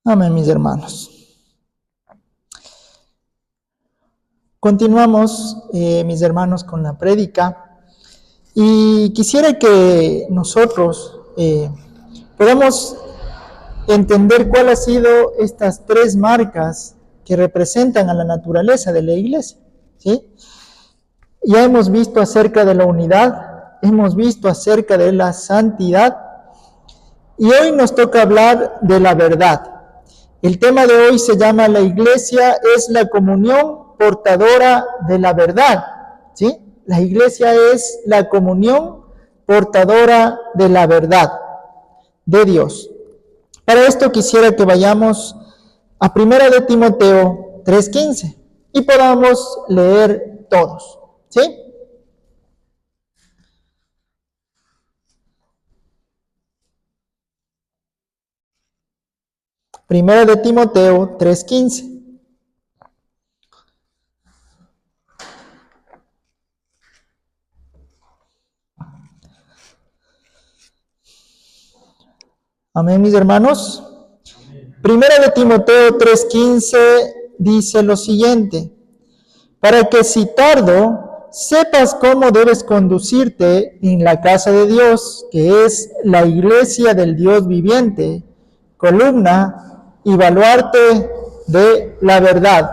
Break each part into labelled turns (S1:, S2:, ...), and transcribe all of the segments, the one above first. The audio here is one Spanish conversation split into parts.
S1: Amén, mis hermanos. Continuamos, mis hermanos, con la prédica. Y quisiera que nosotros podamos entender cuál ha sido estas tres marcas que representan a la naturaleza de la iglesia, ¿sí? Ya hemos visto acerca de la unidad, hemos visto acerca de la santidad, y hoy nos toca hablar de la verdad. El tema de hoy se llama La iglesia es la comunión portadora de la verdad, ¿sí? La iglesia es la comunión portadora de la verdad de Dios. Para esto quisiera que vayamos a 1 de Timoteo 3:15 y podamos leer todos, ¿sí? Primera de Timoteo 3:15. Amén, mis hermanos. Primera de Timoteo 3:15 dice lo siguiente: para que si tardo, sepas cómo debes conducirte en la casa de Dios, que es la iglesia del Dios viviente, columna y baluarte de la verdad.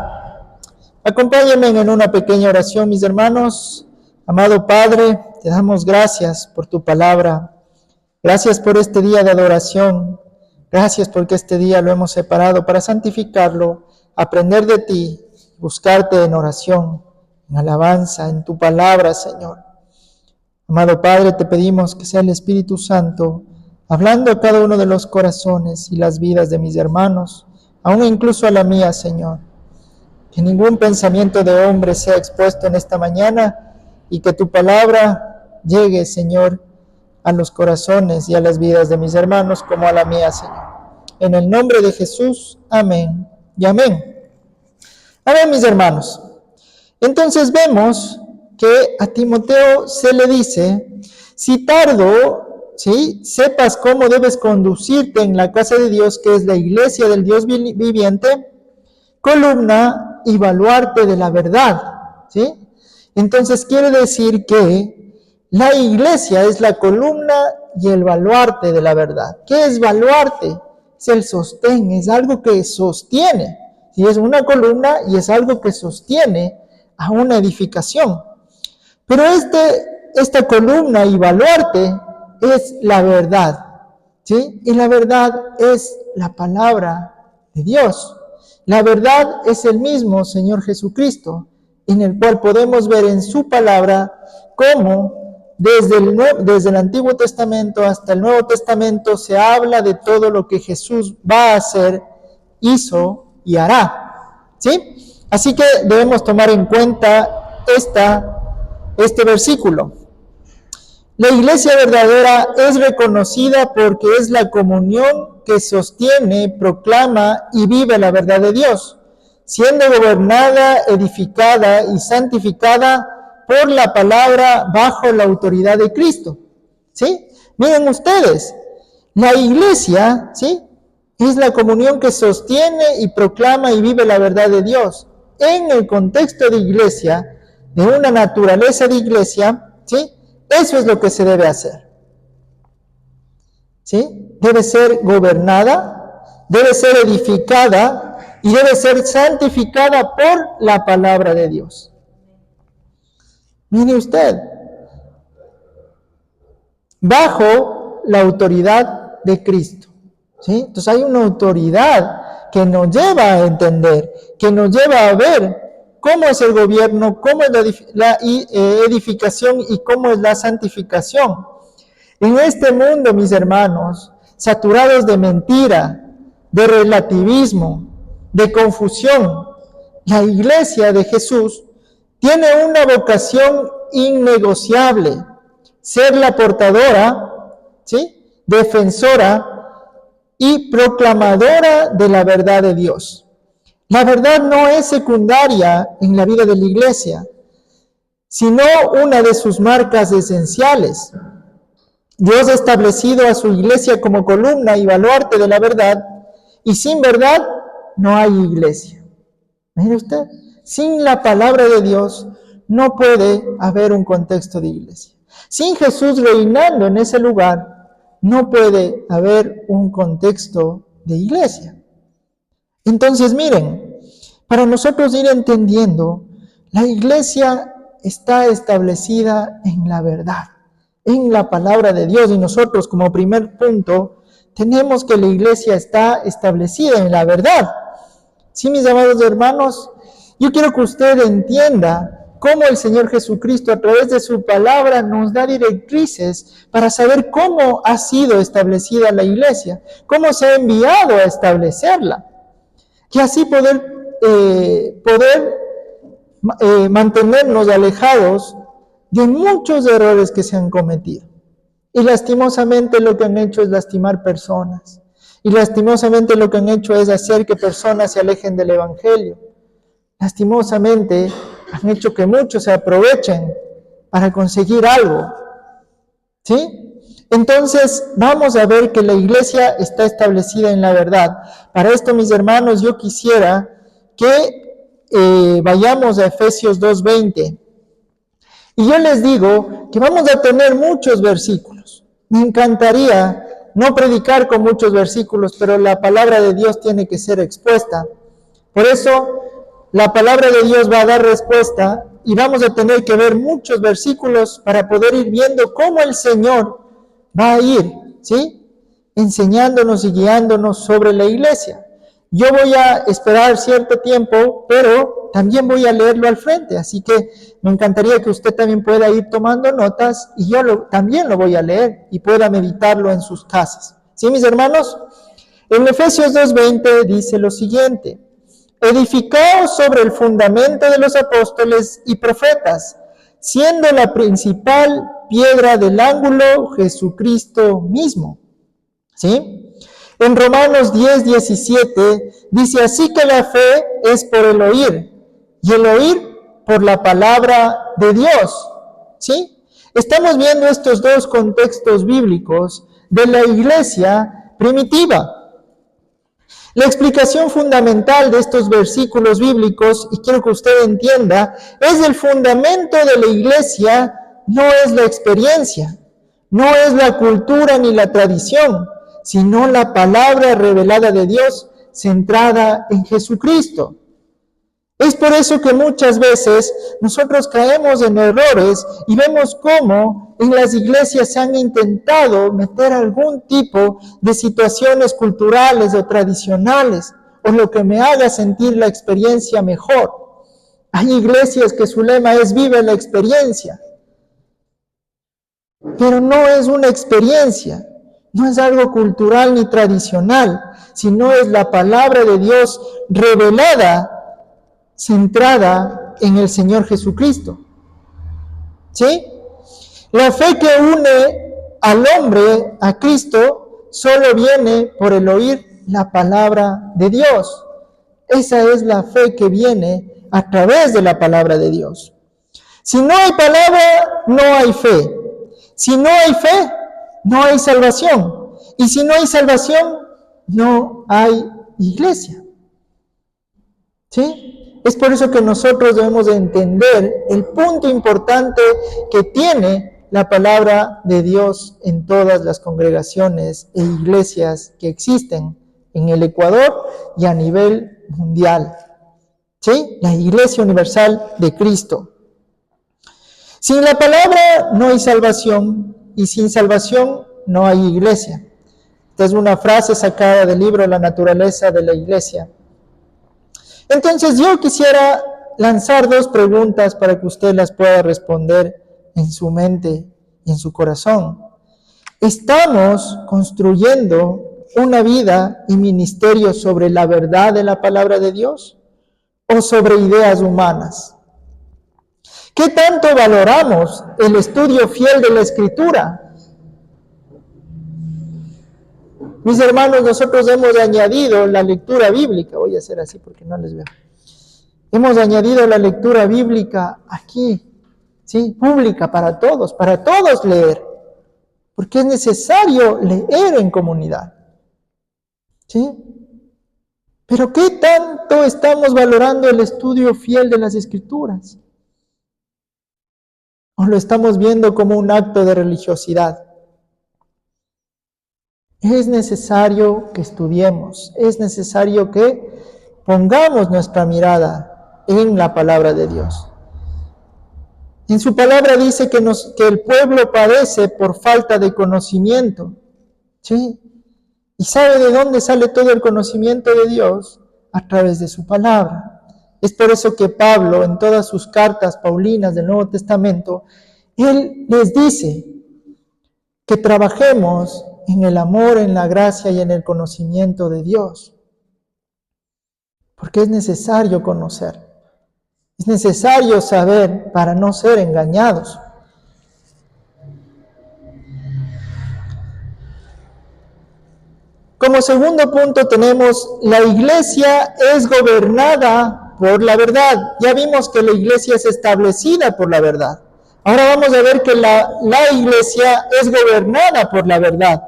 S1: Acompáñenme en una pequeña oración, mis hermanos. Amado Padre, te damos gracias por tu palabra. Gracias por este día de adoración. Gracias porque este día lo hemos separado para santificarlo, aprender de ti, buscarte en oración, en alabanza, en tu palabra, Señor. Amado Padre, te pedimos que sea el Espíritu Santo hablando a cada uno de los corazones y las vidas de mis hermanos, aún incluso a la mía, Señor. Que ningún pensamiento de hombre sea expuesto en esta mañana y que tu palabra llegue, Señor, a los corazones y a las vidas de mis hermanos como a la mía, Señor. En el nombre de Jesús, amén y amén. Amén, mis hermanos. Entonces vemos que a Timoteo se le dice, si tardo, ¿sí?, sepas cómo debes conducirte en la casa de Dios, que es la iglesia del Dios viviente, columna y baluarte de la verdad, ¿sí? Entonces quiere decir que la iglesia es la columna y el baluarte de la verdad. ¿Qué es baluarte? Es el sostén, es algo que sostiene. Y es una columna y es algo que sostiene a una edificación. Pero esta columna y baluarte es la verdad, ¿sí? Y la verdad es la palabra de Dios. La verdad es el mismo Señor Jesucristo, en el cual podemos ver en su palabra cómo desde el Antiguo Testamento hasta el Nuevo Testamento se habla de todo lo que Jesús va a hacer, hizo y hará, ¿sí? Así que debemos tomar en cuenta este versículo. La iglesia verdadera es reconocida porque es la comunión que sostiene, proclama y vive la verdad de Dios, siendo gobernada, edificada y santificada por la palabra bajo la autoridad de Cristo, ¿sí? Miren ustedes, la iglesia, ¿sí?, es la comunión que sostiene y proclama y vive la verdad de Dios. En el contexto de iglesia, de una naturaleza de iglesia, ¿sí?, eso es lo que se debe hacer, ¿sí? Debe ser gobernada, debe ser edificada y debe ser santificada por la palabra de Dios. Mire usted, bajo la autoridad de Cristo, ¿sí? Entonces hay una autoridad que nos lleva a entender, que nos lleva a ver cómo es el gobierno, cómo es la edificación y cómo es la santificación. En este mundo, mis hermanos, saturados de mentira, de relativismo, de confusión, la iglesia de Jesús tiene una vocación innegociable: ser la portadora, ¿sí?, defensora y proclamadora de la verdad de Dios. La verdad no es secundaria en la vida de la iglesia, sino una de sus marcas esenciales. Dios ha establecido a su iglesia como columna y baluarte de la verdad, Y sin verdad no hay iglesia. Mire usted, sin la palabra de Dios no puede haber un contexto de iglesia. Sin Jesús reinando en ese lugar, no puede haber un contexto de iglesia. Entonces, miren, para nosotros ir entendiendo, la iglesia está establecida en la verdad, en la palabra de Dios. Y nosotros, como primer punto, tenemos que la iglesia está establecida en la verdad. Sí, mis amados hermanos, yo quiero que usted entienda cómo el Señor Jesucristo a través de su palabra nos da directrices para saber cómo ha sido establecida la iglesia, cómo se ha enviado a establecerla, y así poder mantenernos alejados de muchos errores que se han cometido. Y lastimosamente lo que han hecho es lastimar personas. Y lastimosamente lo que han hecho es hacer que personas se alejen del Evangelio. Lastimosamente han hecho que muchos se aprovechen para conseguir algo. ¿Sí? Entonces vamos a ver que la iglesia está establecida en la verdad. Para esto, mis hermanos, yo quisiera que vayamos a Efesios 2:20. Y yo les digo que vamos a tener muchos versículos. Me encantaría no predicar con muchos versículos, pero la palabra de Dios tiene que ser expuesta. Por eso, la palabra de Dios va a dar respuesta y vamos a tener que ver muchos versículos para poder ir viendo cómo el Señor va a ir, ¿sí?, enseñándonos y guiándonos sobre la iglesia. Yo voy a esperar cierto tiempo, pero también voy a leerlo al frente, así que me encantaría que usted también pueda ir tomando notas y yo también lo voy a leer y pueda meditarlo en sus casas. ¿Sí, mis hermanos? En Efesios 2:20 dice lo siguiente: edificaos sobre el fundamento de los apóstoles y profetas, siendo la principal piedra del ángulo Jesucristo mismo. ¿Sí? En Romanos 10:17 dice: así que la fe es por el oír, y el oír por la palabra de Dios. ¿Sí? Estamos viendo estos dos contextos bíblicos de la iglesia primitiva. La explicación fundamental de estos versículos bíblicos, y quiero que usted entienda, es el fundamento de la iglesia, no es la experiencia, no es la cultura ni la tradición, sino la palabra revelada de Dios centrada en Jesucristo. Es por eso que muchas veces nosotros caemos en errores y vemos cómo en las iglesias se han intentado meter algún tipo de situaciones culturales o tradicionales, o lo que me haga sentir la experiencia mejor. Hay iglesias que su lema es vive la experiencia, pero no es una experiencia, no es algo cultural ni tradicional, sino es la palabra de Dios revelada, centrada en el Señor Jesucristo. ¿Sí? La fe que une al hombre a Cristo solo viene por el oír la palabra de Dios. Esa es la fe que viene a través de la palabra de Dios. Si no hay palabra, no hay fe. Si no hay fe, no hay salvación. Y si no hay salvación, no hay iglesia. ¿Sí? Es por eso que nosotros debemos de entender el punto importante que tiene la palabra de Dios en todas las congregaciones e iglesias que existen en el Ecuador y a nivel mundial. ¿Sí? La Iglesia Universal de Cristo. Sin la palabra no hay salvación y sin salvación no hay iglesia. Esta es una frase sacada del libro La naturaleza de la iglesia. Entonces yo quisiera lanzar dos preguntas para que usted las pueda responder en su mente y en su corazón. ¿Estamos construyendo una vida y ministerio sobre la verdad de la palabra de Dios o sobre ideas humanas? ¿Qué tanto valoramos el estudio fiel de la Escritura? Mis hermanos, nosotros hemos añadido la lectura bíblica. Voy a hacer así porque no les veo. Hemos añadido la lectura bíblica aquí, ¿sí? Pública para todos leer. Porque es necesario leer en comunidad. ¿Sí? Pero ¿qué tanto estamos valorando el estudio fiel de las Escrituras? ¿O lo estamos viendo como un acto de religiosidad? Es necesario que estudiemos, es necesario que pongamos nuestra mirada en la palabra de Dios. En su palabra dice que el pueblo padece por falta de conocimiento. ¿Sí? ¿Y sabe de dónde sale todo el conocimiento de Dios? A través de su palabra. Es por eso que Pablo, en todas sus cartas paulinas del Nuevo Testamento, él les dice que trabajemos en el amor, en la gracia y en el conocimiento de Dios. Porque es necesario conocer. Es necesario saber para no ser engañados. Como segundo punto tenemos, la iglesia es gobernada por la verdad. Ya vimos que la iglesia es establecida por la verdad. Ahora vamos a ver que la iglesia es gobernada por la verdad.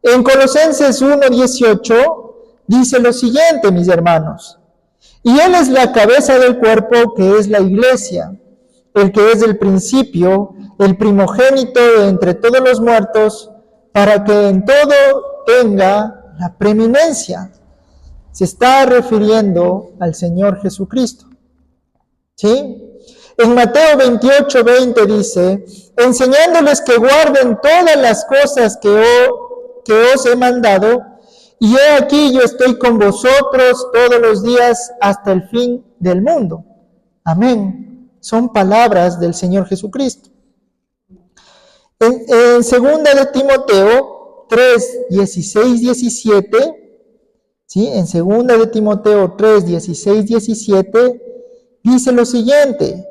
S1: En Colosenses 1:18 dice lo siguiente, mis hermanos. Y Él es la cabeza del cuerpo, que es la iglesia, el que es del principio, el primogénito de entre todos los muertos, para que en todo tenga la preeminencia. Se está refiriendo al Señor Jesucristo. ¿Sí? En Mateo 28:20 dice, enseñándoles que guarden todas las cosas que os he mandado, y he aquí yo estoy con vosotros todos los días hasta el fin del mundo. Amén. Son palabras del Señor Jesucristo. En segunda de Timoteo 3:16-17, ¿sí? En segunda de Timoteo 3:16-17 dice lo siguiente: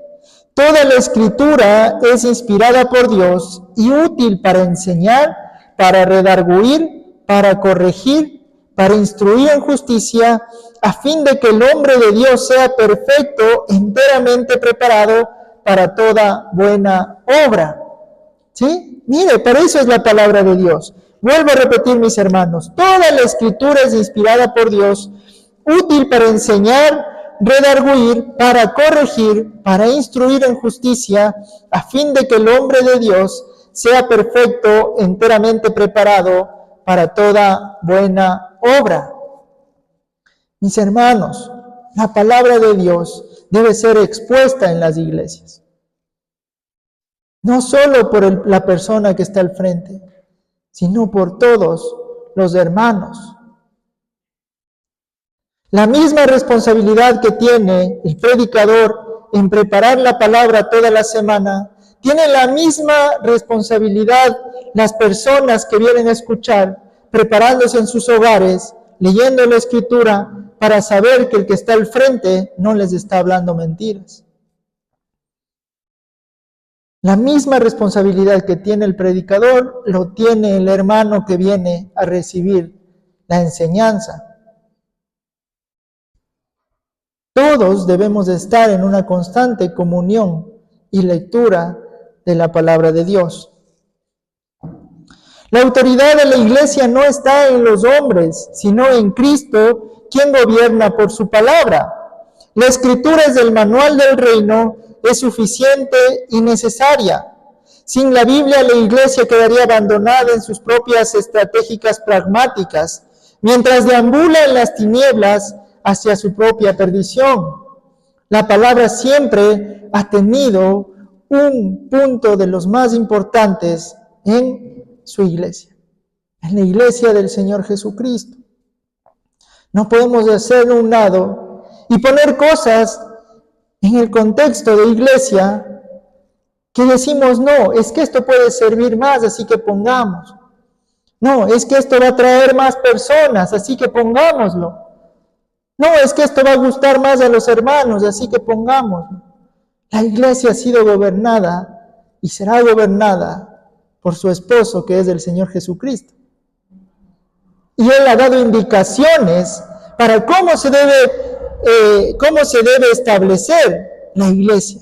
S1: toda la Escritura es inspirada por Dios y útil para enseñar, para redarguir, para corregir, para instruir en justicia, a fin de que el hombre de Dios sea perfecto, enteramente preparado para toda buena obra. ¿Sí? Mire, para eso es la palabra de Dios. Vuelvo a repetir, mis hermanos, toda la Escritura es inspirada por Dios, útil para enseñar, redarguir, para corregir, para instruir en justicia, a fin de que el hombre de Dios sea perfecto, enteramente preparado para toda buena obra. Mis hermanos, la palabra de Dios debe ser expuesta en las iglesias. No solo por la persona que está al frente, sino por todos los hermanos. La misma responsabilidad que tiene el predicador en preparar la palabra toda la semana, tiene la misma responsabilidad las personas que vienen a escuchar, preparándose en sus hogares, leyendo la Escritura, para saber que el que está al frente no les está hablando mentiras. La misma responsabilidad que tiene el predicador, lo tiene el hermano que viene a recibir la enseñanza. Todos debemos de estar en una constante comunión y lectura de la palabra de Dios. La autoridad de la iglesia no está en los hombres, sino en Cristo, quien gobierna por su palabra. La escritura es del manual del reino, es suficiente y necesaria. Sin la Biblia, la iglesia quedaría abandonada en sus propias estratégicas pragmáticas, mientras deambula en las tinieblas hacia su propia perdición. La palabra siempre ha tenido un punto de los más importantes en su iglesia, en la iglesia del Señor Jesucristo. No podemos hacer un lado y poner cosas en el contexto de iglesia que decimos, no, es que esto puede servir más, así que pongamos. No, es que esto va a traer más personas, así que pongámoslo. No, es que esto va a gustar más a los hermanos, así que pongámoslo. La iglesia ha sido gobernada y será gobernada por su esposo, que es el Señor Jesucristo. Y Él ha dado indicaciones para cómo se debe establecer la iglesia.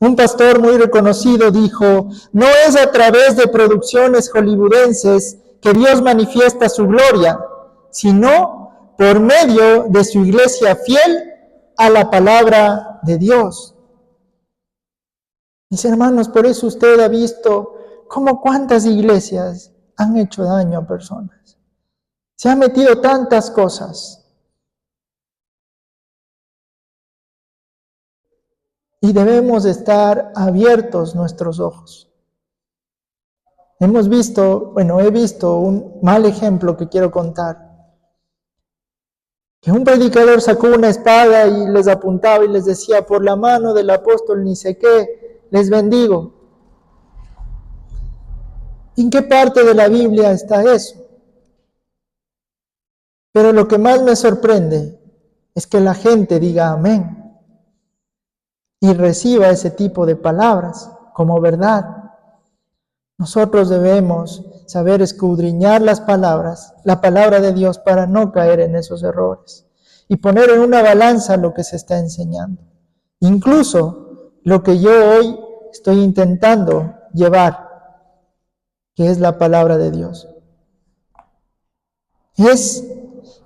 S1: Un pastor muy reconocido dijo, no es a través de producciones hollywoodenses que Dios manifiesta su gloria, sino por medio de su iglesia fiel a la palabra de Dios. Mis hermanos, por eso usted ha visto cómo cuántas iglesias han hecho daño a personas. Se han metido tantas cosas. Y debemos estar abiertos nuestros ojos. He visto un mal ejemplo que quiero contar. Que un predicador sacó una espada y les apuntaba y les decía, por la mano del apóstol ni sé qué, les bendigo. ¿En qué parte de la Biblia está eso? Pero lo que más me sorprende es que la gente diga amén y reciba ese tipo de palabras como verdad. Nosotros debemos saber escudriñar las palabras, la palabra de Dios, para no caer en esos errores y poner en una balanza lo que se está enseñando. Incluso lo que yo hoy estoy intentando llevar, que es la palabra de Dios. Es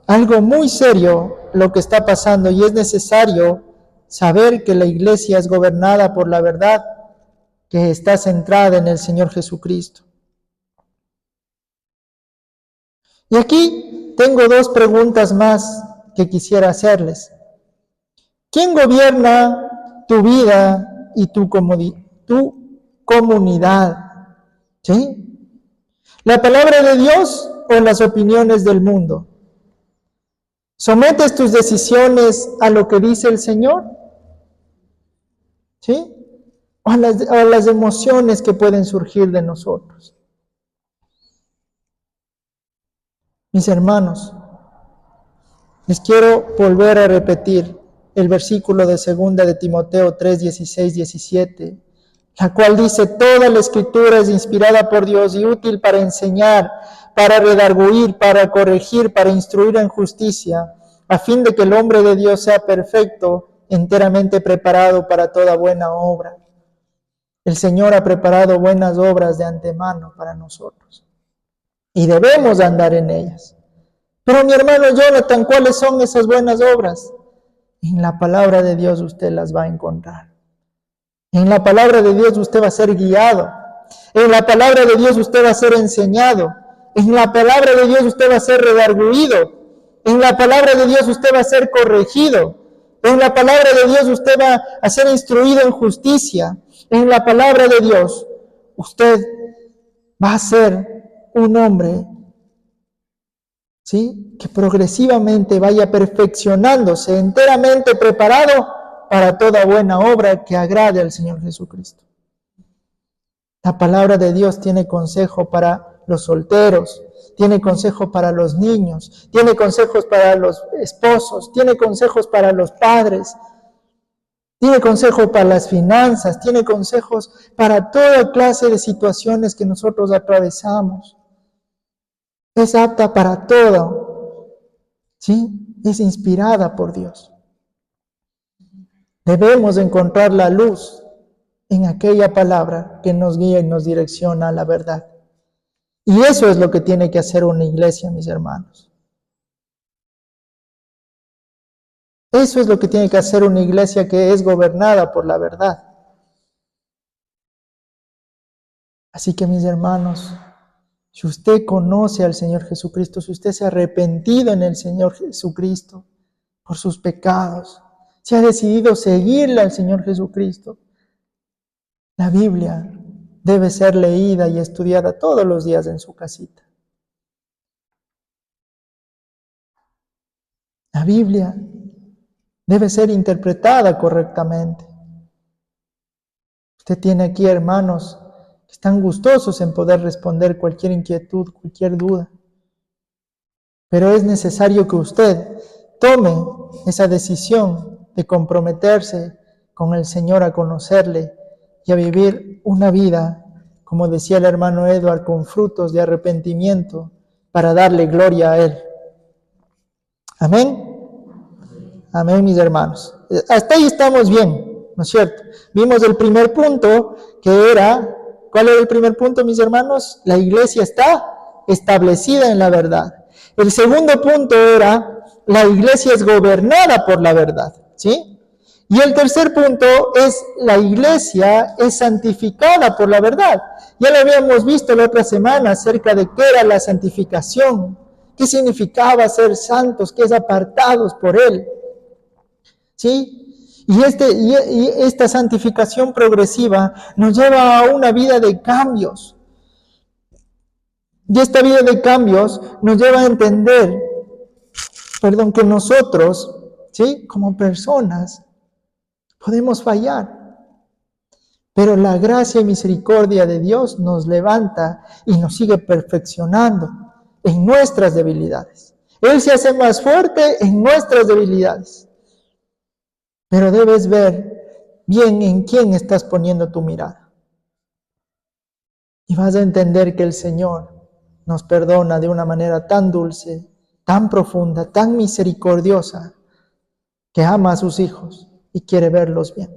S1: algo muy serio lo que está pasando y es necesario saber que la iglesia es gobernada por la verdad que está centrada en el Señor Jesucristo. Y aquí tengo dos preguntas más que quisiera hacerles. ¿Quién gobierna tu vida y tu comunidad? ¿Sí? ¿La palabra de Dios o las opiniones del mundo? ¿Sometes tus decisiones a lo que dice el Señor? ¿Sí? O a las emociones que pueden surgir de nosotros. Mis hermanos, les quiero volver a repetir el versículo de 2 de Timoteo 3, 16, 17, la cual dice, toda la escritura es inspirada por Dios y útil para enseñar, para redarguir, para corregir, para instruir en justicia, a fin de que el hombre de Dios sea perfecto, enteramente preparado para toda buena obra. El Señor ha preparado buenas obras de antemano para nosotros y debemos andar en ellas. Pero mi hermano Jonathan, ¿cuáles son esas buenas obras? En la palabra de Dios usted las va a encontrar. En la palabra de Dios usted va a ser guiado. En la palabra de Dios usted va a ser enseñado. En la palabra de Dios usted va a ser redarguido. En la palabra de Dios usted va a ser corregido. En la palabra de Dios usted va a ser instruido en justicia. En la palabra de Dios usted va a ser un hombre, ¿sí?, que progresivamente vaya perfeccionándose, enteramente preparado para toda buena obra que agrade al Señor Jesucristo. La palabra de Dios tiene consejo para los solteros, tiene consejo para los niños, tiene consejos para los esposos, tiene consejos para los padres, tiene consejo para las finanzas, tiene consejos para toda clase de situaciones que nosotros atravesamos. Es apta para todo, ¿sí? Es inspirada por Dios. Debemos encontrar la luz en aquella palabra que nos guía y nos direcciona a la verdad. Y eso es lo que tiene que hacer una iglesia, mis hermanos. Eso es lo que tiene que hacer una iglesia que es gobernada por la verdad. Así que, mis hermanos, si usted conoce al Señor Jesucristo, si usted se ha arrepentido en el Señor Jesucristo por sus pecados, si ha decidido seguirle al Señor Jesucristo, la Biblia debe ser leída y estudiada todos los días en su casita. La Biblia debe ser interpretada correctamente. Usted tiene aquí hermanos que están gustosos en poder responder cualquier inquietud, cualquier duda. Pero es necesario que usted tome esa decisión de comprometerse con el Señor a conocerle y a vivir una vida, como decía el hermano Edward, con frutos de arrepentimiento para darle gloria a Él. Amén. Amén, mis hermanos. Hasta ahí estamos bien, ¿no es cierto? Vimos el primer punto que era, ¿cuál era el primer punto, mis hermanos? La iglesia está establecida en la verdad. El segundo punto era, la iglesia es gobernada por la verdad, ¿sí? Y el tercer punto es, la iglesia es santificada por la verdad. Ya lo habíamos visto la otra semana acerca de qué era la santificación, qué significaba ser santos, que es apartados por Él, ¿sí? Y esta santificación progresiva nos lleva a una vida de cambios. Y esta vida de cambios nos lleva a entender, que nosotros, ¿sí?, como personas, podemos fallar. Pero la gracia y misericordia de Dios nos levanta y nos sigue perfeccionando en nuestras debilidades. Él se hace más fuerte en nuestras debilidades. Pero debes ver bien en quién estás poniendo tu mirada. Y vas a entender que el Señor nos perdona de una manera tan dulce, tan profunda, tan misericordiosa, que ama a sus hijos y quiere verlos bien.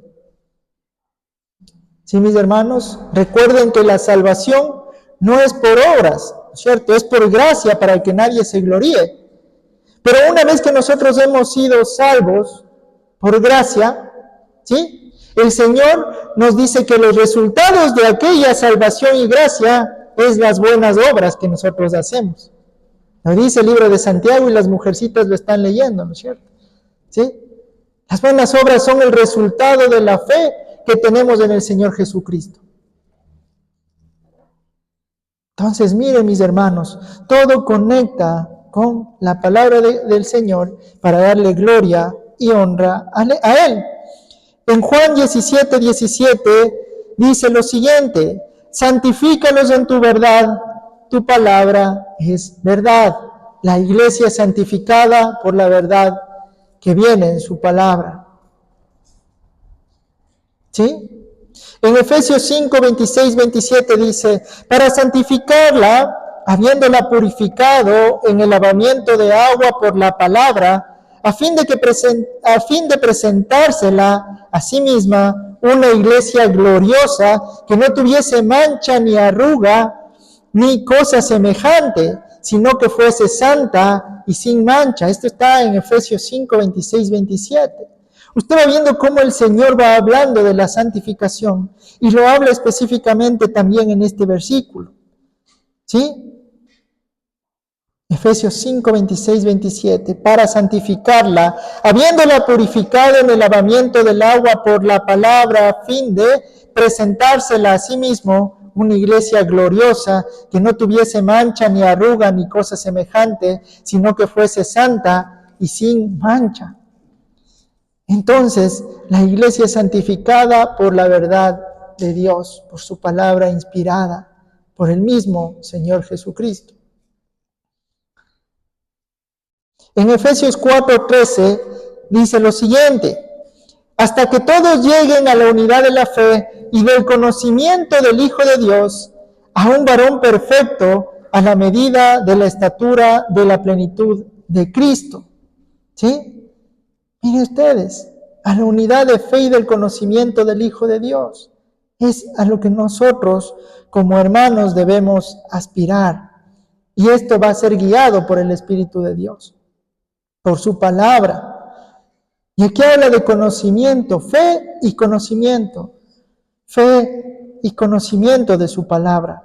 S1: Sí, mis hermanos, recuerden que la salvación no es por obras, ¿cierto? Es por gracia para que nadie se gloríe. Pero una vez que nosotros hemos sido salvos por gracia, ¿sí?, el Señor nos dice que los resultados de aquella salvación y gracia es las buenas obras que nosotros hacemos. Lo dice el libro de Santiago y las mujercitas lo están leyendo, ¿no es cierto? ¿Sí? Las buenas obras son el resultado de la fe que tenemos en el Señor Jesucristo. Entonces, miren, mis hermanos, todo conecta con la palabra del Señor para darle gloria y honra a Él. En Juan 17:17 dice lo siguiente: santifícalos en tu verdad, tu palabra es verdad. La iglesia es santificada por la verdad que viene en su palabra. ¿Sí? En Efesios 5:26-27 dice, para santificarla, habiéndola purificado en el lavamiento de agua por la palabra, a fin de presentársela a sí misma una iglesia gloriosa, que no tuviese mancha ni arruga, ni cosa semejante, sino que fuese santa y sin mancha. Esto está en Efesios 5:26-27. Usted va viendo cómo el Señor va hablando de la santificación y lo habla específicamente también en este versículo. ¿Sí? Efesios 5:26-27, para santificarla, habiéndola purificado en el lavamiento del agua por la palabra, a fin de presentársela a sí mismo una iglesia gloriosa, que no tuviese mancha ni arruga ni cosa semejante, sino que fuese santa y sin mancha. Entonces, la iglesia es santificada por la verdad de Dios, por su palabra inspirada, por el mismo Señor Jesucristo. En Efesios 4:13 dice lo siguiente: hasta que todos lleguen a la unidad de la fe y del conocimiento del Hijo de Dios, a un varón perfecto, a la medida de la estatura de la plenitud de Cristo. ¿Sí? Miren ustedes, a la unidad de fe y del conocimiento del Hijo de Dios. Es a lo que nosotros como hermanos debemos aspirar. Y esto va a ser guiado por el Espíritu de Dios, por su palabra. Y aquí habla de conocimiento, fe y conocimiento. Fe y conocimiento de su palabra.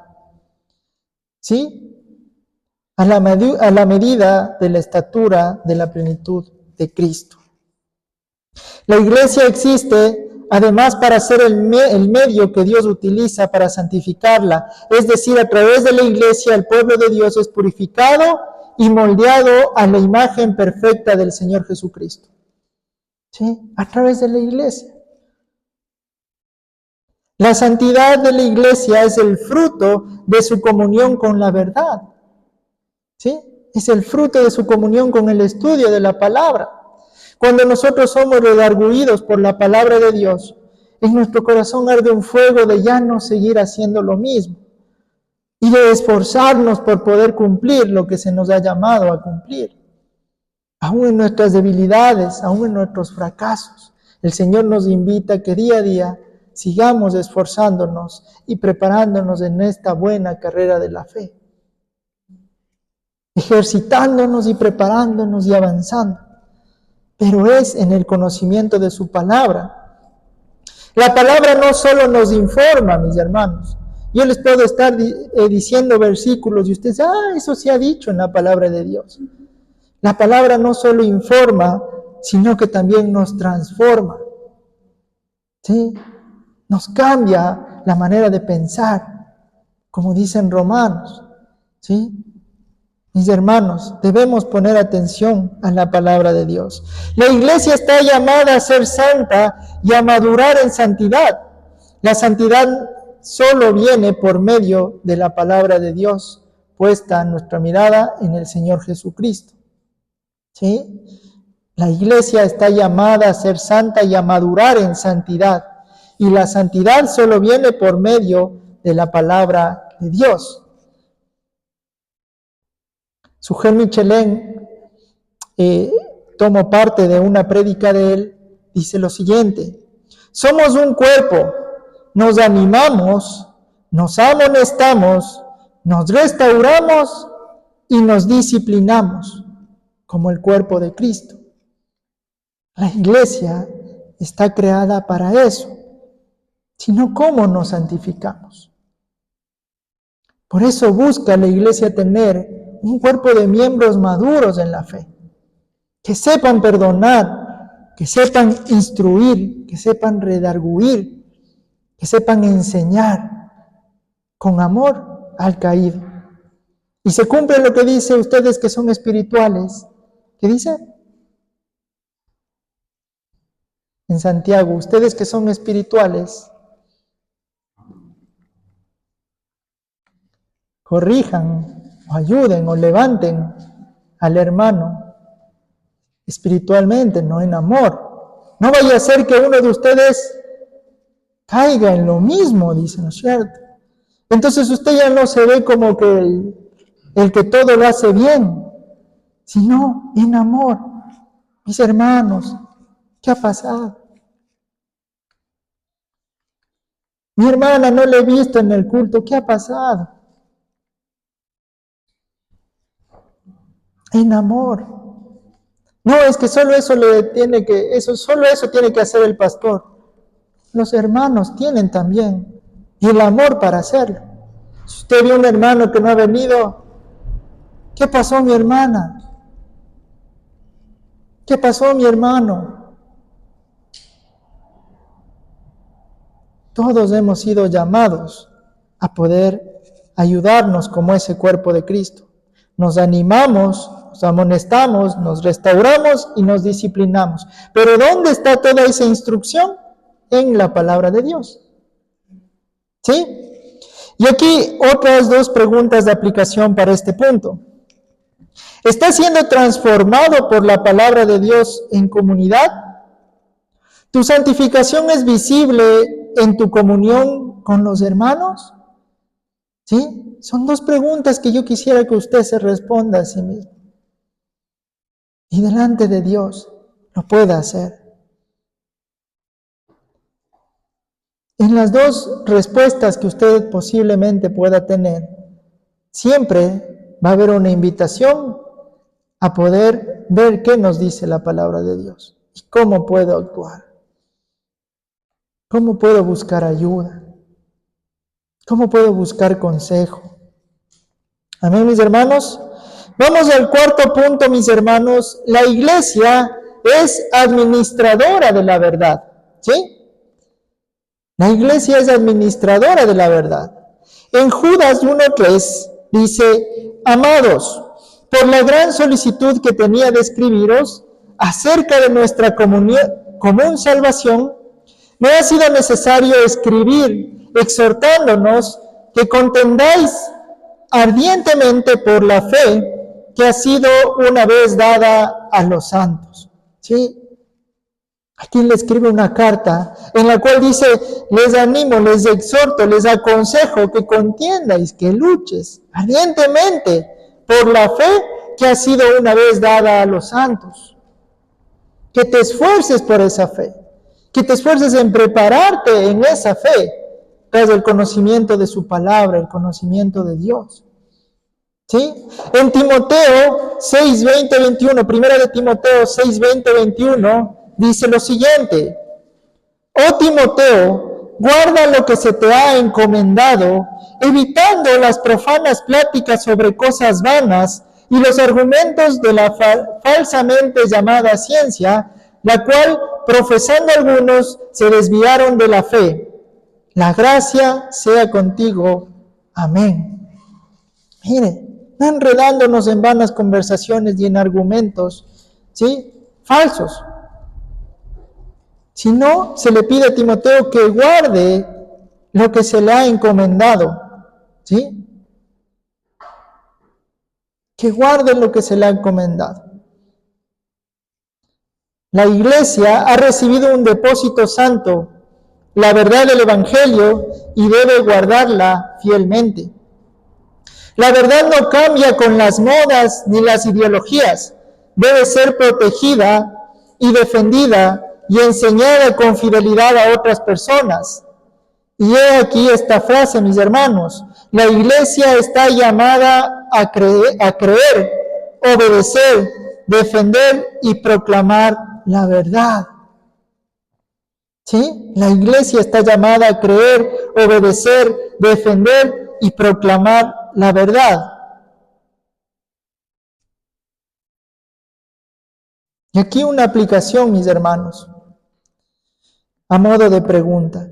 S1: ¿Sí? A la medida de la estatura de la plenitud de Cristo. La iglesia existe además para ser el medio que Dios utiliza para santificarla. Es decir, a través de la iglesia el pueblo de Dios es purificado y moldeado a la imagen perfecta del Señor Jesucristo. ¿Sí? A través de la iglesia. La santidad de la iglesia es el fruto de su comunión con la verdad. ¿Sí? Es el fruto de su comunión con el estudio de la palabra. Cuando nosotros somos redarguidos por la palabra de Dios, en nuestro corazón arde un fuego de ya no seguir haciendo lo mismo y de esforzarnos por poder cumplir lo que se nos ha llamado a cumplir. Aún en nuestras debilidades, aún en nuestros fracasos, el Señor nos invita a que día a día sigamos esforzándonos y preparándonos en esta buena carrera de la fe. ejercitándonos y preparándonos y avanzando. Pero es en el conocimiento de su palabra. La palabra no solo nos informa, mis hermanos. Yo les puedo estar diciendo versículos y ustedes, eso se ha dicho en la palabra de Dios. La palabra no solo informa, sino que también nos transforma. ¿Sí? Nos cambia la manera de pensar, como dicen Romanos. ¿Sí? Mis hermanos, debemos poner atención a la palabra de Dios. La iglesia está llamada a ser santa y a madurar en santidad. La santidad solo viene por medio de la palabra de Dios, puesta nuestra mirada en el Señor Jesucristo. ¿Sí? La iglesia está llamada a ser santa y a madurar en santidad. Y la santidad solo viene por medio de la palabra de Dios. Sujel Michelén, tomo parte de una prédica de él, dice lo siguiente: somos un cuerpo, nos animamos, nos amonestamos, nos restauramos y nos disciplinamos como el cuerpo de Cristo. La iglesia está creada para eso, sino cómo nos santificamos. Por eso busca la iglesia tener un cuerpo de miembros maduros en la fe, que sepan perdonar, que sepan instruir, que sepan redarguir, que sepan enseñar con amor al caído. Y se cumple lo que dice ustedes que son espirituales. ¿Qué dice? En Santiago, ustedes que son espirituales, corrijan, o ayuden, o levanten al hermano espiritualmente, no en amor. No vaya a ser que uno de ustedes caiga en lo mismo, dice, ¿no es cierto? Entonces usted ya no se ve como que el que todo lo hace bien, sino en amor. Mis hermanos, ¿qué ha pasado? Mi hermana no la he visto en el culto, ¿qué ha pasado? En amor. No, es que solo eso tiene que hacer el pastor. Los hermanos tienen también el amor para hacerlo. Si usted ve un hermano que no ha venido, ¿qué pasó, mi hermana? ¿Qué pasó, mi hermano? Todos hemos sido llamados a poder ayudarnos como ese cuerpo de Cristo. Nos animamos, nos amonestamos, nos restauramos y nos disciplinamos. Pero ¿dónde está toda esa instrucción? En la palabra de Dios. ¿Sí? Y aquí otras dos preguntas de aplicación para este punto. ¿Estás siendo transformado por la palabra de Dios en comunidad? ¿Tu santificación es visible en tu comunión con los hermanos? ¿Sí? Son dos preguntas que yo quisiera que usted se responda a sí mismo. Y delante de Dios lo pueda hacer. En las dos respuestas que usted posiblemente pueda tener, siempre va a haber una invitación a poder ver qué nos dice la palabra de Dios y cómo puedo actuar. ¿Cómo puedo buscar ayuda? ¿Cómo puedo buscar consejo? Amén, mis hermanos. Vamos al cuarto punto, mis hermanos. La iglesia es administradora de la verdad. ¿Sí? La iglesia es administradora de la verdad. En Judas 1:3 dice: amados, por la gran solicitud que tenía de escribiros acerca de nuestra común salvación, me ha sido necesario escribir, exhortándonos que contendáis ardientemente por la fe que ha sido una vez dada a los santos. ¿Sí? Aquí le escribe una carta en la cual dice: les animo, les exhorto, les aconsejo que contiendáis, que luches ardientemente por la fe que ha sido una vez dada a los santos. Que te esfuerces por esa fe, que te esfuerces en prepararte en esa fe, tras el conocimiento de su palabra, el conocimiento de Dios. ¿Sí? En Timoteo 6, 20, 21, primera de Timoteo 6, 20, 21, dice lo siguiente: Oh Timoteo, guarda lo que se te ha encomendado, evitando las profanas pláticas sobre cosas vanas y los argumentos de la falsamente llamada ciencia, la cual, profesando algunos, se desviaron de la fe. La gracia sea contigo. Amén. Mire, no enredándonos en vanas conversaciones y en argumentos, ¿sí?, falsos. Sino se le pide a Timoteo que guarde lo que se le ha encomendado, ¿sí? Que guarde lo que se le ha encomendado. La iglesia ha recibido un depósito santo, la verdad del Evangelio, y debe guardarla fielmente. La verdad no cambia con las modas ni las ideologías. Debe ser protegida y defendida y enseñada con fidelidad a otras personas. Y he aquí esta frase, mis hermanos: la iglesia está llamada a creer, obedecer, defender y proclamar la verdad. ¿Sí? La iglesia está llamada a creer, obedecer, defender y proclamar la verdad. Y aquí una aplicación, mis hermanos, a modo de pregunta.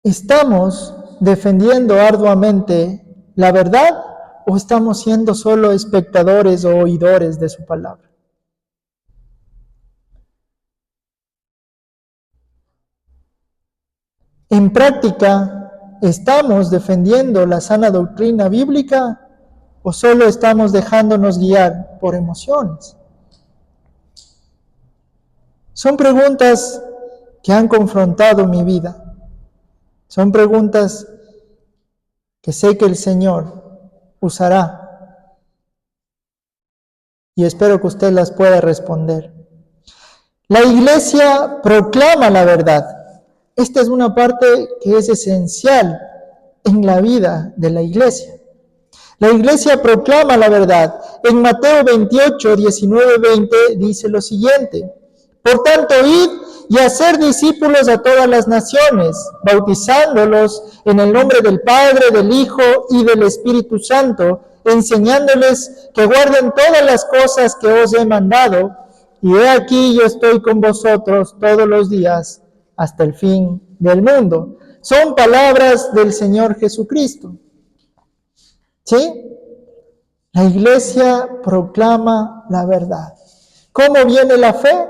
S1: ¿Estamos defendiendo arduamente la verdad o estamos siendo solo espectadores o oidores de su palabra? En práctica, ¿estamos defendiendo la sana doctrina bíblica o solo estamos dejándonos guiar por emociones? Son preguntas que han confrontado mi vida. Son preguntas que sé que el Señor usará y espero que usted las pueda responder. La iglesia proclama la verdad. Esta es una parte que es esencial en la vida de la iglesia. La iglesia proclama la verdad. En Mateo 28, 19, 20 dice lo siguiente: Por tanto, id y hacer discípulos a todas las naciones, bautizándolos en el nombre del Padre, del Hijo y del Espíritu Santo, enseñándoles que guarden todas las cosas que os he mandado. Y he aquí yo estoy con vosotros todos los días hasta el fin del mundo. Son palabras del Señor Jesucristo. ¿Sí? La iglesia proclama la verdad. ¿Cómo viene la fe?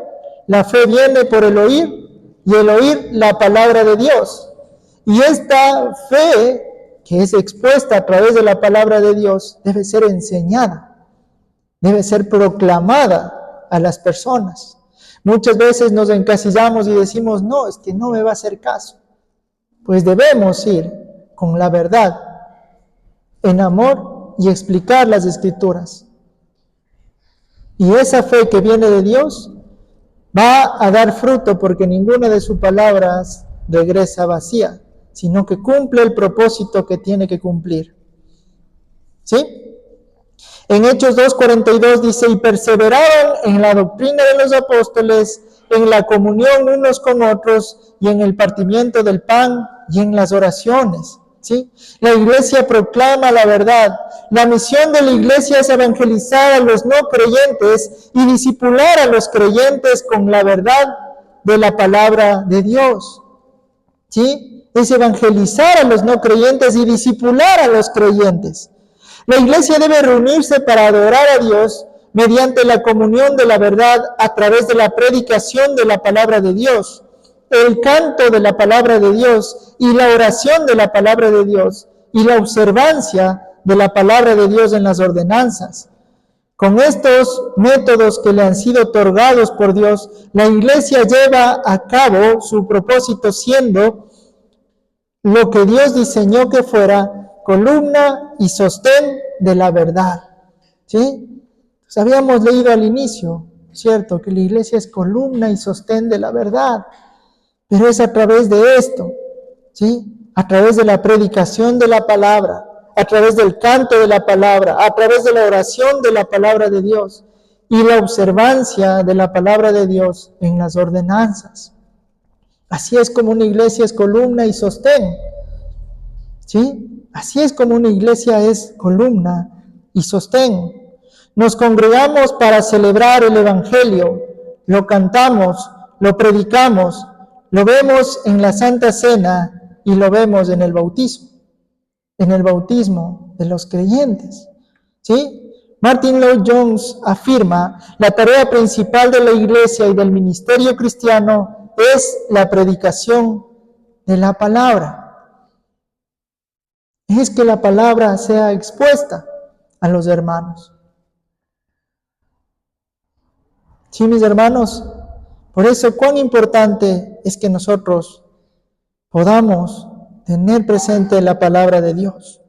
S1: La fe viene por el oír, y el oír la palabra de Dios. Y esta fe, que es expuesta a través de la palabra de Dios, debe ser enseñada, debe ser proclamada a las personas. Muchas veces nos encasillamos y decimos: no, es que no me va a hacer caso. Pues debemos ir con la verdad, en amor, y explicar las Escrituras. Y esa fe que viene de Dios va a dar fruto, porque ninguna de sus palabras regresa vacía, sino que cumple el propósito que tiene que cumplir. ¿Sí? En Hechos 2:42 dice: y perseveraban en la doctrina de los apóstoles, en la comunión unos con otros, y en el partimiento del pan, y en las oraciones. ¿Sí? La iglesia proclama la verdad. La misión de la iglesia es evangelizar a los no creyentes y discipular a los creyentes con la verdad de la palabra de Dios. ¿Sí? Es evangelizar a los no creyentes y discipular a los creyentes. La iglesia debe reunirse para adorar a Dios mediante la comunión de la verdad a través de la predicación de la palabra de Dios, el canto de la palabra de Dios y la oración de la palabra de Dios y la observancia de la palabra de Dios en las ordenanzas. Con estos métodos que le han sido otorgados por Dios, la iglesia lleva a cabo su propósito, siendo lo que Dios diseñó que fuera: columna y sostén de la verdad. ¿Sí? Pues habíamos leído al inicio, ¿cierto?, que la iglesia es columna y sostén de la verdad. Pero es a través de esto, ¿sí?, a través de la predicación de la palabra, a través del canto de la palabra, a través de la oración de la palabra de Dios y la observancia de la palabra de Dios en las ordenanzas. Así es como una iglesia es columna y sostén. ¿Sí? Así es como una iglesia es columna y sostén. Nos congregamos para celebrar el Evangelio, lo cantamos, lo predicamos, lo vemos en la Santa Cena y lo vemos en el bautismo de los creyentes. ¿Sí? Martin Lloyd-Jones afirma: la tarea principal de la iglesia y del ministerio cristiano es la predicación de la palabra. Es que la palabra sea expuesta a los hermanos. Sí, mis hermanos, por eso cuán importante es que nosotros podamos tener presente la palabra de Dios,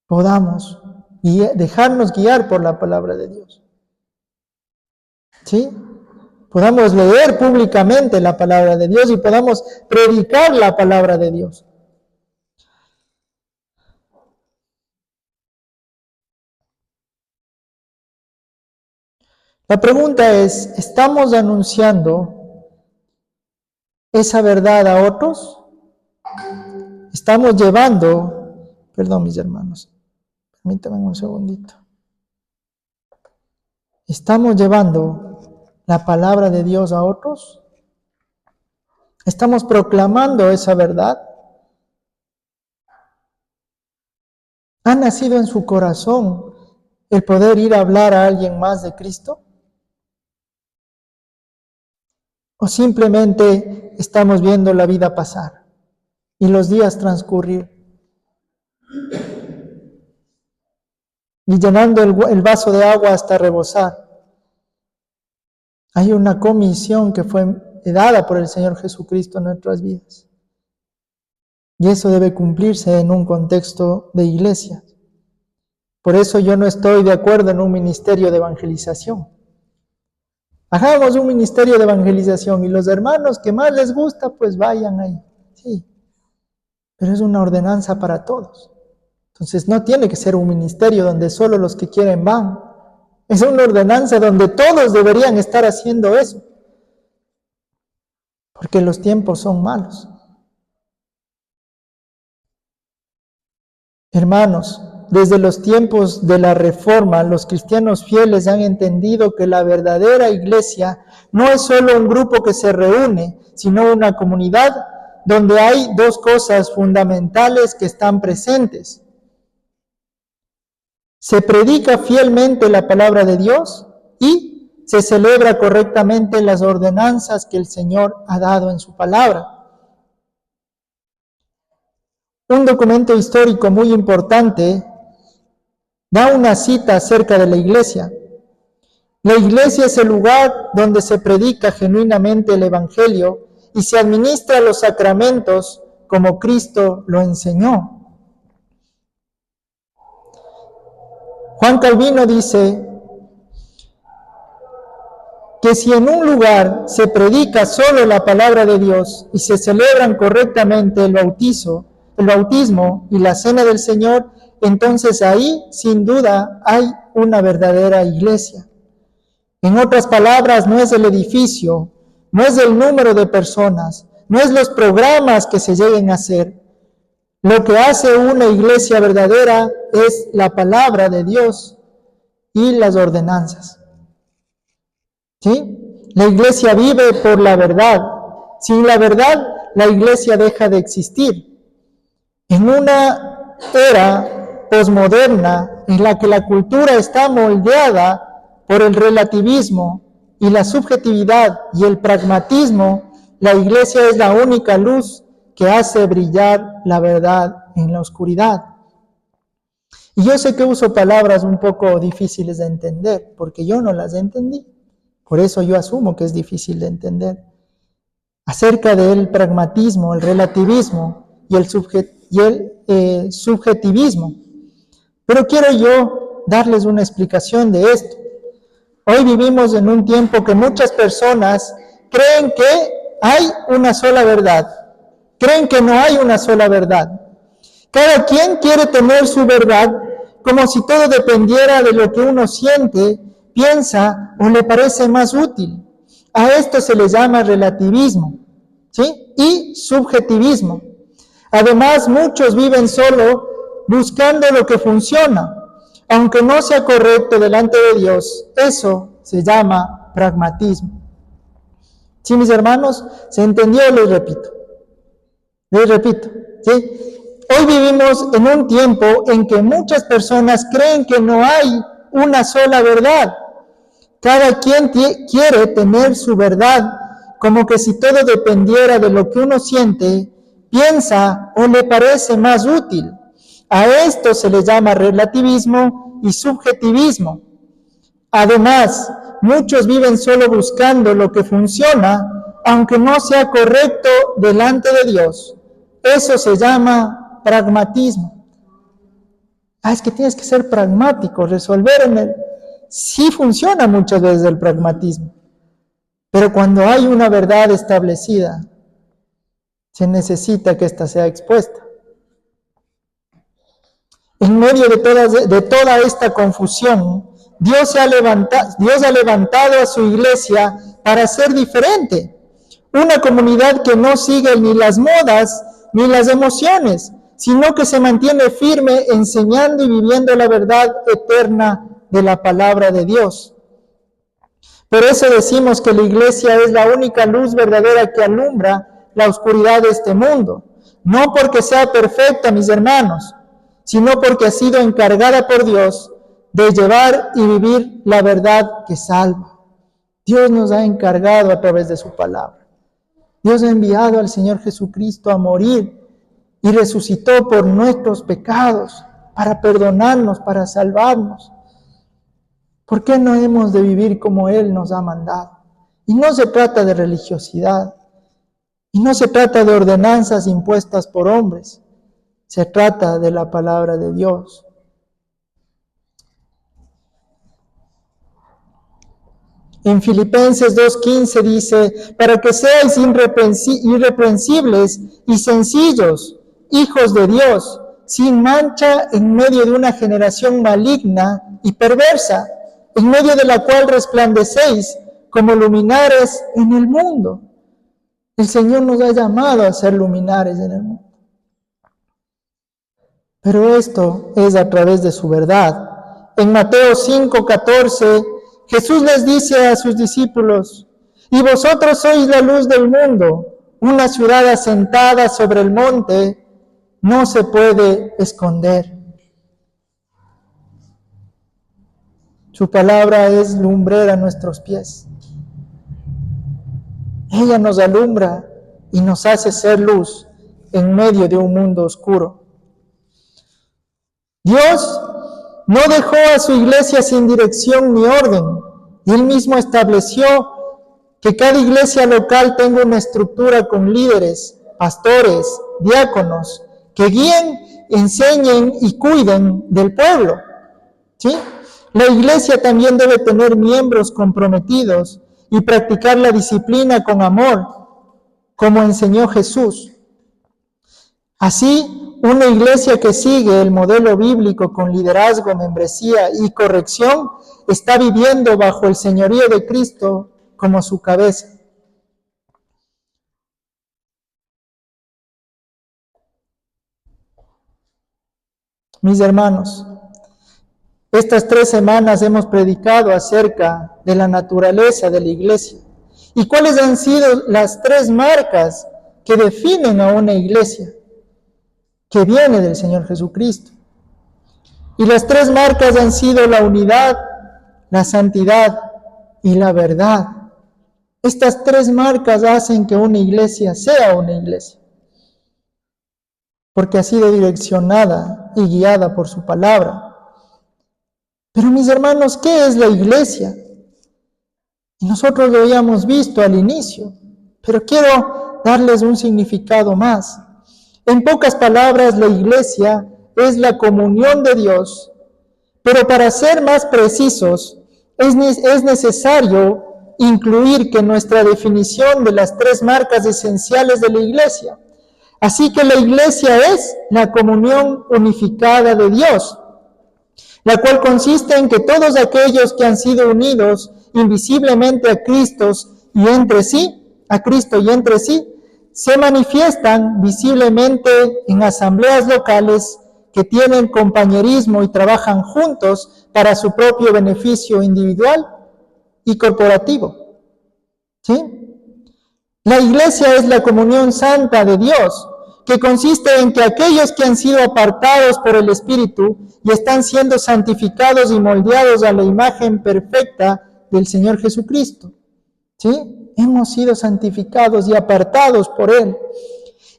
S1: podamos dejarnos guiar por la palabra de Dios. ¿Sí? Podamos leer públicamente la palabra de Dios y podamos predicar la palabra de Dios. La pregunta es, ¿estamos anunciando esa verdad a otros? ¿Estamos llevando, perdón mis hermanos, permítanme un segundito. ¿Estamos llevando la palabra de Dios a otros? ¿Estamos proclamando esa verdad? ¿Ha nacido en su corazón el poder ir a hablar a alguien más de Cristo? ¿O simplemente estamos viendo la vida pasar y los días transcurrir y llenando el vaso de agua hasta rebosar? Hay una comisión que fue dada por el Señor Jesucristo en nuestras vidas. Y eso debe cumplirse en un contexto de iglesia. Por eso yo no estoy de acuerdo en un ministerio de evangelización. Hagamos un ministerio de evangelización y los hermanos que más les gusta, pues vayan ahí. Sí, pero es una ordenanza para todos. Entonces no tiene que ser un ministerio donde solo los que quieren van. Es una ordenanza donde todos deberían estar haciendo eso. Porque los tiempos son malos. Hermanos, desde los tiempos de la Reforma, los cristianos fieles han entendido que la verdadera iglesia no es solo un grupo que se reúne, sino una comunidad donde hay dos cosas fundamentales que están presentes. Se predica fielmente la palabra de Dios y se celebra correctamente las ordenanzas que el Señor ha dado en su palabra. Un documento histórico muy importante da una cita acerca de la iglesia. La iglesia es el lugar donde se predica genuinamente el Evangelio y se administra los sacramentos como Cristo lo enseñó. Juan Calvino dice que si en un lugar se predica solo la palabra de Dios y se celebran correctamente el bautismo y la cena del Señor, entonces ahí sin duda hay una verdadera iglesia. En otras palabras, no es el edificio, no es el número de personas, no es los programas que se lleguen a hacer. Lo que hace una iglesia verdadera es la palabra de Dios y las ordenanzas. ¿Sí? La iglesia vive por la verdad. Sin la verdad, la iglesia deja de existir. En una era posmoderna en la que la cultura está moldeada por el relativismo y la subjetividad y el pragmatismo, la iglesia es la única luz que hace brillar la verdad en la oscuridad. Y yo sé que uso palabras un poco difíciles de entender, porque yo no las entendí. Por eso yo asumo que es difícil de entender. Acerca del pragmatismo, el relativismo y el subjetivismo. Pero quiero yo darles una explicación de esto. Hoy vivimos en un tiempo que muchas personas creen que hay una sola verdad. Creen que no hay una sola verdad. Cada quien quiere tener su verdad como si todo dependiera de lo que uno siente, piensa o le parece más útil. A esto se le llama relativismo, ¿sí? Y subjetivismo. Además, muchos viven solo buscando lo que funciona, aunque no sea correcto delante de Dios. Eso se llama pragmatismo. ¿Sí, mis hermanos? ¿Se entendió? Les repito, ¿sí? Hoy vivimos en un tiempo en que muchas personas creen que no hay una sola verdad. Cada quien quiere tener su verdad, como que si todo dependiera de lo que uno siente, piensa o le parece más útil. A esto se le llama relativismo y subjetivismo. Además, muchos viven solo buscando lo que funciona, aunque no sea correcto delante de Dios. Eso se llama pragmatismo. Es que tienes que ser pragmático, resolver en el... Sí funciona muchas veces el pragmatismo, pero cuando hay una verdad establecida, se necesita que ésta sea expuesta. En medio de toda esta confusión, Dios ha levantado a su iglesia para ser diferente. Una comunidad que no sigue ni las modas ni las emociones, sino que se mantiene firme enseñando y viviendo la verdad eterna de la palabra de Dios. Por eso decimos que la iglesia es la única luz verdadera que alumbra la oscuridad de este mundo. No porque sea perfecta, mis hermanos, sino porque ha sido encargada por Dios de llevar y vivir la verdad que salva. Dios nos ha encargado a través de su palabra. Dios ha enviado al Señor Jesucristo a morir y resucitó por nuestros pecados, para perdonarnos, para salvarnos. ¿Por qué no hemos de vivir como Él nos ha mandado? Y no se trata de religiosidad, y no se trata de ordenanzas impuestas por hombres, se trata de la palabra de Dios. En Filipenses 2:15 dice, para que seáis irreprensibles y sencillos, hijos de Dios, sin mancha en medio de una generación maligna y perversa, en medio de la cual resplandecéis como luminares en el mundo. El Señor nos ha llamado a ser luminares en el mundo. Pero esto es a través de su verdad. En Mateo 5:14, Jesús les dice a sus discípulos, y vosotros sois la luz del mundo. Una ciudad asentada sobre el monte no se puede esconder. Su palabra es lumbrera a nuestros pies. Ella nos alumbra y nos hace ser luz en medio de un mundo oscuro. Dios no dejó a su iglesia sin dirección ni orden. Y Él mismo estableció que cada iglesia local tenga una estructura con líderes, pastores, diáconos, que guíen, enseñen y cuiden del pueblo. ¿Sí? La iglesia también debe tener miembros comprometidos y practicar la disciplina con amor, como enseñó Jesús. Así, una iglesia que sigue el modelo bíblico con liderazgo, membresía y corrección está viviendo bajo el señorío de Cristo como su cabeza. Mis hermanos, estas 3 semanas hemos predicado acerca de la naturaleza de la iglesia y cuáles han sido las 3 marcas que definen a una iglesia que viene del Señor Jesucristo. Y las 3 marcas han sido la unidad, la santidad y la verdad. Estas 3 marcas hacen que una iglesia sea una iglesia, porque ha sido direccionada y guiada por su palabra. Pero mis hermanos, ¿qué es la iglesia? Y nosotros lo habíamos visto al inicio, pero quiero darles un significado más. En pocas palabras, la iglesia es la comunión de Dios, pero para ser más precisos, es necesario incluir que nuestra definición de las 3 marcas esenciales de la iglesia Así que la iglesia es la comunión unificada de Dios, la cual consiste en que todos aquellos que han sido unidos invisiblemente a Cristo y entre sí, se manifiestan visiblemente en asambleas locales que tienen compañerismo y trabajan juntos para su propio beneficio individual y corporativo. ¿Sí? La iglesia es la comunión santa de Dios, que consiste en que aquellos que han sido apartados por el Espíritu y están siendo santificados y moldeados a la imagen perfecta del Señor Jesucristo. ¿Sí? Hemos sido santificados y apartados por Él.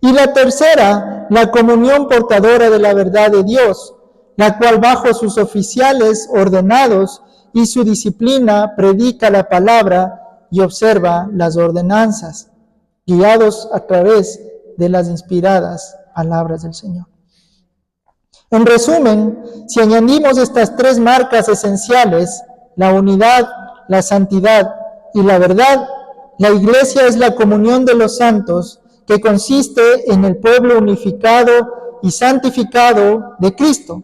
S1: Y la tercera, la comunión portadora de la verdad de Dios, la cual bajo sus oficiales ordenados y su disciplina predica la palabra y observa las ordenanzas, guiados a través de las inspiradas palabras del Señor. En resumen, si añadimos estas tres marcas esenciales, la unidad, la santidad y la verdad, la iglesia es la comunión de los santos, que consiste en el pueblo unificado y santificado de Cristo,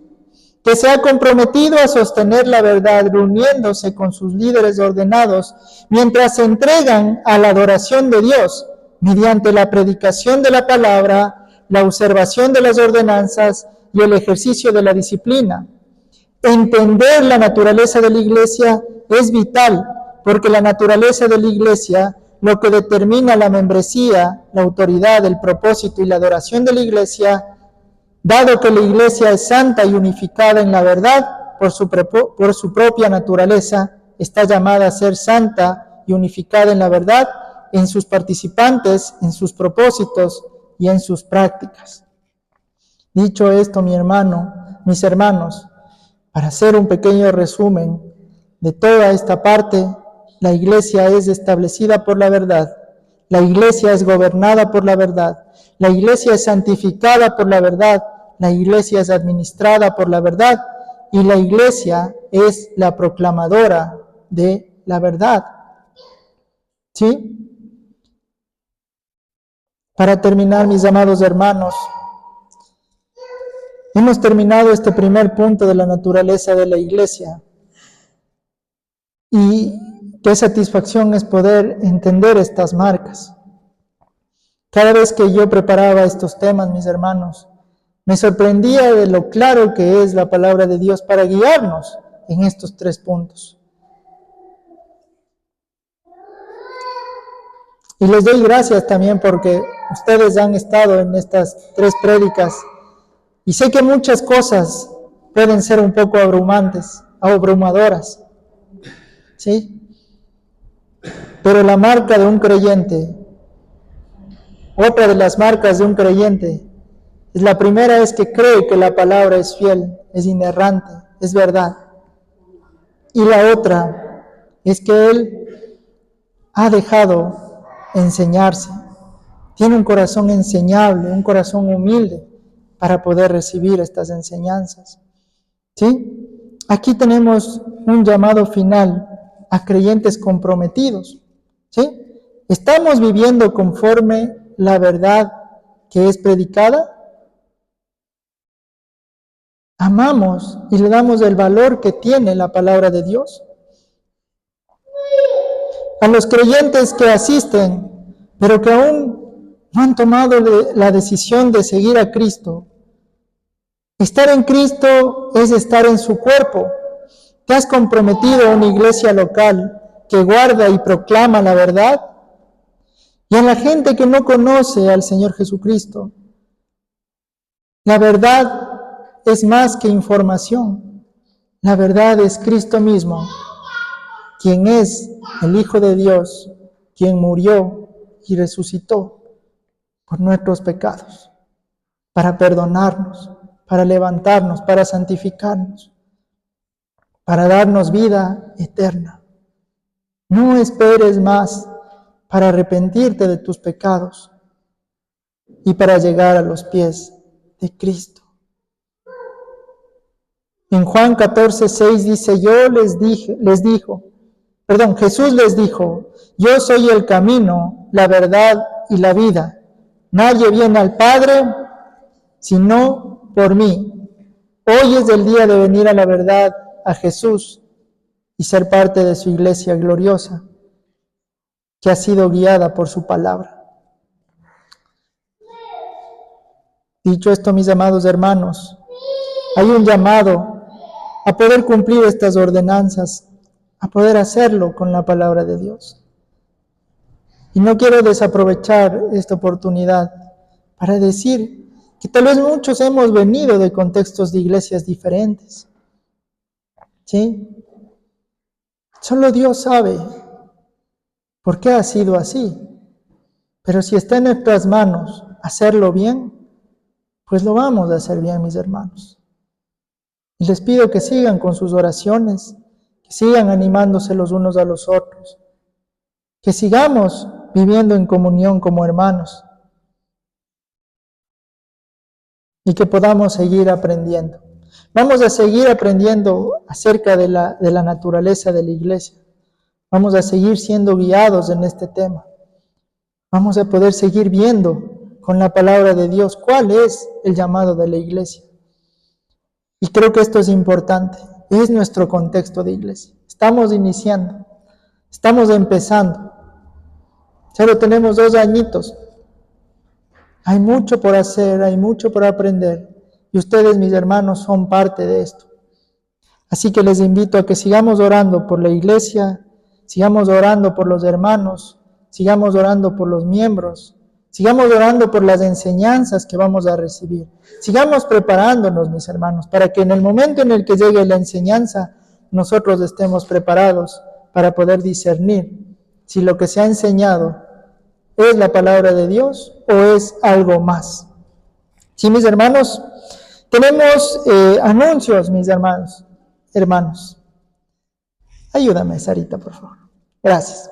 S1: que se ha comprometido a sostener la verdad reuniéndose con sus líderes ordenados mientras se entregan a la adoración de Dios mediante la predicación de la palabra, la observación de las ordenanzas y el ejercicio de la disciplina. Entender la naturaleza de la iglesia es vital, porque la naturaleza de la iglesia, lo que determina la membresía, la autoridad, el propósito y la adoración de la iglesia, dado que la iglesia es santa y unificada en la verdad, por su propia naturaleza, está llamada a ser santa y unificada en la verdad, en sus participantes, en sus propósitos y en sus prácticas. Dicho esto, mis hermanos, para hacer un pequeño resumen de toda esta parte, la iglesia es establecida por la verdad, la iglesia es gobernada por la verdad, la iglesia es santificada por la verdad, la iglesia es administrada por la verdad y la iglesia es la proclamadora de la verdad. ¿Sí? Para terminar, mis amados hermanos, hemos terminado este primer punto de la naturaleza de la iglesia. Y qué satisfacción es poder entender estas marcas. Cada vez que yo preparaba estos temas, mis hermanos, me sorprendía de lo claro que es la palabra de Dios para guiarnos en estos tres puntos. Y les doy gracias también porque ustedes han estado en estas tres prédicas y sé que muchas cosas pueden ser un poco abrumadoras, ¿sí? Pero la marca de un creyente, otra de las marcas de un creyente, la primera es que cree que la palabra es fiel, es inerrante, es verdad. Y la otra es que él ha dejado enseñarse. Tiene un corazón enseñable, un corazón humilde para poder recibir estas enseñanzas. ¿Sí? Aquí tenemos un llamado final a creyentes comprometidos. ¿Sí? ¿Estamos viviendo conforme la verdad que es predicada? ¿Amamos y le damos el valor que tiene la palabra de Dios? A los creyentes que asisten, pero que aún no han tomado la decisión de seguir a Cristo. Estar en Cristo es estar en su cuerpo. ¿Te has comprometido a una iglesia local que guarda y proclama la verdad? Y a la gente que no conoce al Señor Jesucristo. La verdad es más que información. La verdad es Cristo mismo, quien es el Hijo de Dios, quien murió y resucitó por nuestros pecados, para perdonarnos, para levantarnos, para santificarnos, para darnos vida eterna. No esperes más para arrepentirte de tus pecados y para llegar a los pies de Cristo. En Juan 14:6 dice, Jesús les dijo, yo soy el camino, la verdad y la vida. Nadie viene al Padre sino por mí. Hoy es el día de venir a la verdad, a Jesús, y ser parte de su iglesia gloriosa, que ha sido guiada por su palabra. Dicho esto, mis amados hermanos, hay un llamado a poder cumplir estas ordenanzas, a poder hacerlo con la palabra de Dios. Y no quiero desaprovechar esta oportunidad para decir que tal vez muchos hemos venido de contextos de iglesias diferentes. ¿Sí? Solo Dios sabe por qué ha sido así. Pero si está en nuestras manos hacerlo bien, pues lo vamos a hacer bien, mis hermanos. Y les pido que sigan con sus oraciones, que sigan animándose los unos a los otros, que sigamos viviendo en comunión como hermanos y que podamos seguir aprendiendo. Vamos a seguir aprendiendo acerca de la naturaleza de la iglesia. Vamos a seguir siendo guiados en este tema. Vamos a poder seguir viendo con la palabra de Dios cuál es el llamado de la iglesia. Y creo que esto es importante. Es nuestro contexto de iglesia. Estamos iniciando. Estamos empezando. Solo tenemos 2 añitos. Hay mucho por hacer, hay mucho por aprender. Y ustedes, mis hermanos, son parte de esto. Así que les invito a que sigamos orando por la iglesia, sigamos orando por los hermanos, sigamos orando por los miembros, sigamos orando por las enseñanzas que vamos a recibir. Sigamos preparándonos, mis hermanos, para que en el momento en el que llegue la enseñanza, nosotros estemos preparados para poder discernir si lo que se ha enseñado es la palabra de Dios o es algo más. Sí, mis hermanos, tenemos anuncios, mis hermanos. Ayúdame, Sarita, por favor. Gracias.